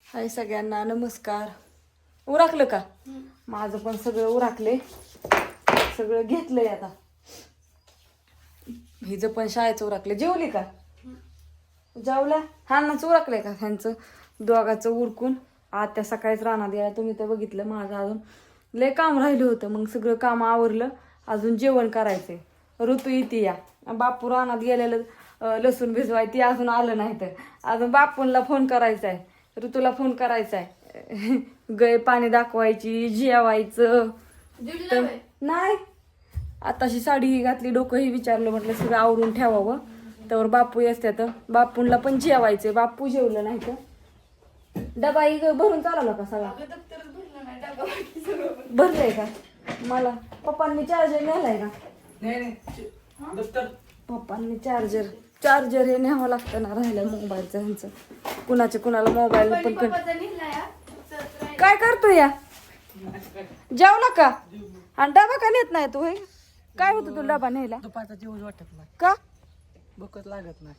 हाय सगळ्यांना नमस्कार. उरकलं का? माझं पण सगळं उरकले, सगळं घेतलंय आता. हिचं पण शाळेचं उरकले. जेवली का? जेवल्या. हानाच उरकलंय का ह्यांचं दोघाचं उरकून? आत्या सकाळीच रानात गेल्या, तुम्ही तर बघितलं. माझं अजून लय काम राहिलं होतं, मग सगळं काम आवरलं. अजून जेवण करायचंय. ऋतू येते या, बापू रानात गेलेलं लसूण भिजवाय, ती अजून आलं नाही. तर अजून बापूंला फोन करायचा आहे, ऋतूला फोन करायचा आहे. गय पाणी दाखवायची, जेवायचं. नाही आताशी साडी घातली, डोकं ही विचारलं, म्हटलं सगळं आवरून ठेवावं. तर बापू असतात, बापूंला पण जेवायचंय. बापू जेवलं नाही तर डबा ही भरून चालवला का सगळा? भरलंय का? मला पप्पांनी चार्जर नेलाय का? पप्पांनी चार्जर हे न्यावं लागतं ना, राहिलं मोबाईलचं ह्यांचं. कुणाला मोबाईल पण काय करतो या? जेवला का? आणि डबा का नेत नाही तू? हे काय होतं तू डबा न्यायला? दुपारचा जेवण वाटत नाही, का? भूकच लागत नाही.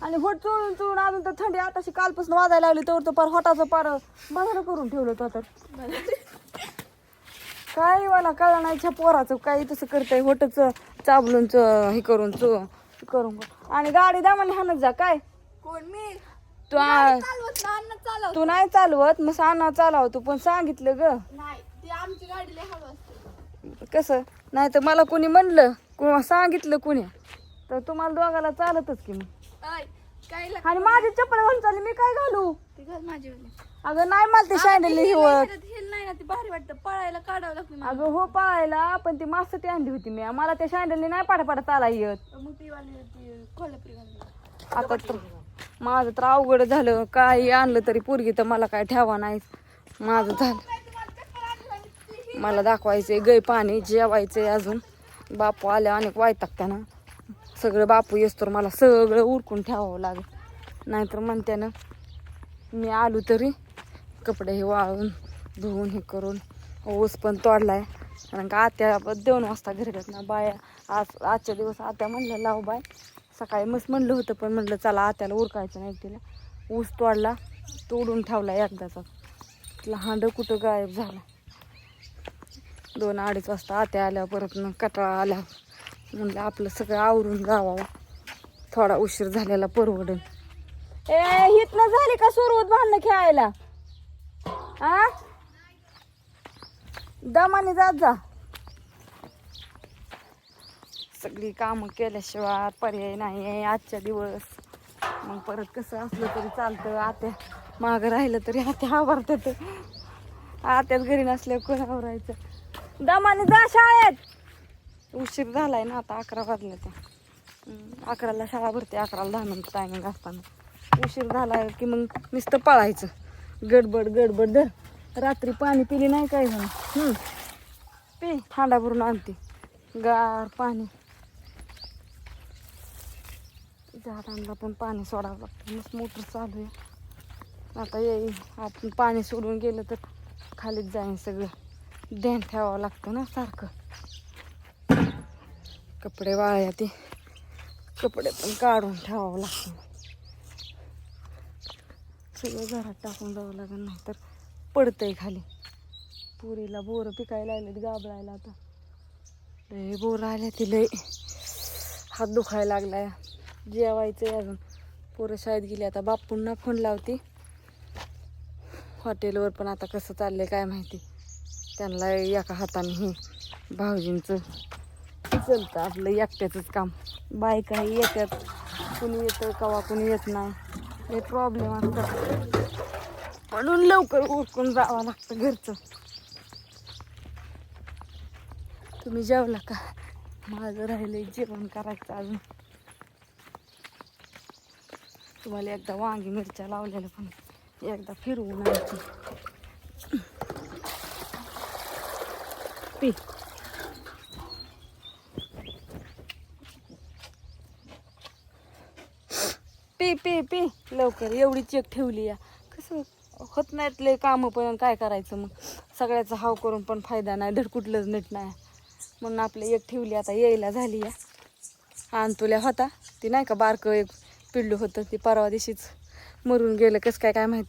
आणि होट चोळून अजून तर थंडी आताशी कालपासून वाजायला लागली, तर पार होटाचं पार बंधारं करून ठेवलं तर. काय मला कळलं नाही, छा पोराचं काही तसं करतंय, होटच चाबलून हे करून करून. आणि गाडी दामाने हाणत जा. काय कोण? मी तू नाही चालवत, मग अण्णा चालवतो, पण सांगितलं ग. नाही, ती आमची गाडी लय हळू असते. कसं नाही तर मला कोणी म्हणलं किंवा सांगितलं कुणी तर तुम्हाला दोघाला चालतच की मग. काय आणि माझी चप्पल घालून चालली, मी काय घालू? ती घाल माझी वाली. अगं नाही, मला ते सँडल हिवत. हिल नाही ना, ती भारी वाटतं, पळायला काढावं लागतं मला. अगं हो पाहायला, पण ती मास्ती आणली होती मी. मला त्या सँडलने नाही पाठा चाला येत. मग ती वाली ती कोल्हापुरी घालून. आता तर माझं तर अवघड झालं. काही आणलं तरी पोरगी तर मला काय ठेवा नाही. माझं झालं. मला दाखवायचंय गय पाणी, जेवायचंय अजून. बापू आल्या अनेक वायतागत्यानं सगळं. बापू येस्तोर मला सगळं उरकून ठेवावं लागेल, नाहीतर म्हणत्यानं मी आलो तरी कपडे हे वाळून धुवून हे करून. ऊस पण तोडलाय, कारण का आत्या 2 वाजता घरी येतात ना बाया. आजच्या दिवस आत्या म्हणलं लाव बाय. सकाळी मस्त म्हणलं होतं, पण म्हणलं चला आत्याला उरकायचं नाही तिला. ऊस तोडला, तोडून ठेवला एकदाचा. हांड कुठं गायब झाला. 2-2:30 वाजता आत्या आल्या, परत कटाळा आला. म्हणलं आपलं सगळं आवरून जावं, थोडा उशीर झालेला परवडन. हितनं झाली का सुरुवात भांडणं खेळायला? आ दमाने जात जा. सगळी कामं केल्याशिवाय पर्याय नाही आहे आजच्या दिवस. मग परत कसं असलं तरी चालतं. आत्या मागं राहिलं तरी आत्या आवरतात. आत्याच घरी नसल्यावर कोण आवरायचं? दमाने जा शाळेत. उशीर झालाय ना, आता 11 वाजले. त्या 11ला शाळा भरते, 11ला 10 मिनिट टायमिंग असताना. उशीर झालाय की मग नुसतं पळायचं, गडबड धर. रात्री पाणी पिली नाही काय झालं? पी, हांडा भरून आणते गार पाणी. झाडांना पण पाणी सोडावं लागतं. मस्त मोटर चालू आहे. आता येईल, आपण पाणी सोडून गेलं तर खालीच जाईन सगळं. ध्यान ठेवावं लागतं ना सारखं. कपडे वाळ्या, ते कपडे पण काढून ठेवावं लागतं. सगळं घरात टाकून जावं लागेल, नाही तर पडतंय खाली. पुरीला बोरं पिकायला लागलेत, गाबळायला. आता लय बोरं आल्या, ती लय हात दुखायला लागलाय. जेवायचंय अजून. पोरं शाळेत गेली. आता बापूंना फोन लावते हॉटेलवर, पण आता कसं चाललंय काय माहिती. त्यांना एका हाताने हे भाऊजींचं चलतं, आपलं एकट्याचंच काम. बायकाही येतात, कुणी येतं कवा कुणी येत नाही. हे प्रॉब्लेम असतात, म्हणून लवकर उरकून जावं लागतं घरचं. तुम्ही जेवला का? माझं राहिलंय जेवण करायचं अजून. तुम्हाला एकदा वांगी मिरच्या लावलेलं पण एकदा फिरवून आणायची. पी पी पी पी लवकर. एवढी चेक ठेवली या. कसं होत नाहीत लय कामं, पण काय करायचं मग. सगळ्याचा हाव करून पण फायदा नाही, धड कुठलंच नीट नाही. म्हणून आपलं एक ठेवली. आता यायला झाली या. आणतुल्या होता ती नाही का बारकं एक पिल्लू होतं, ती परवा दिवशीच मरून गेलं. कसं काय माहिती.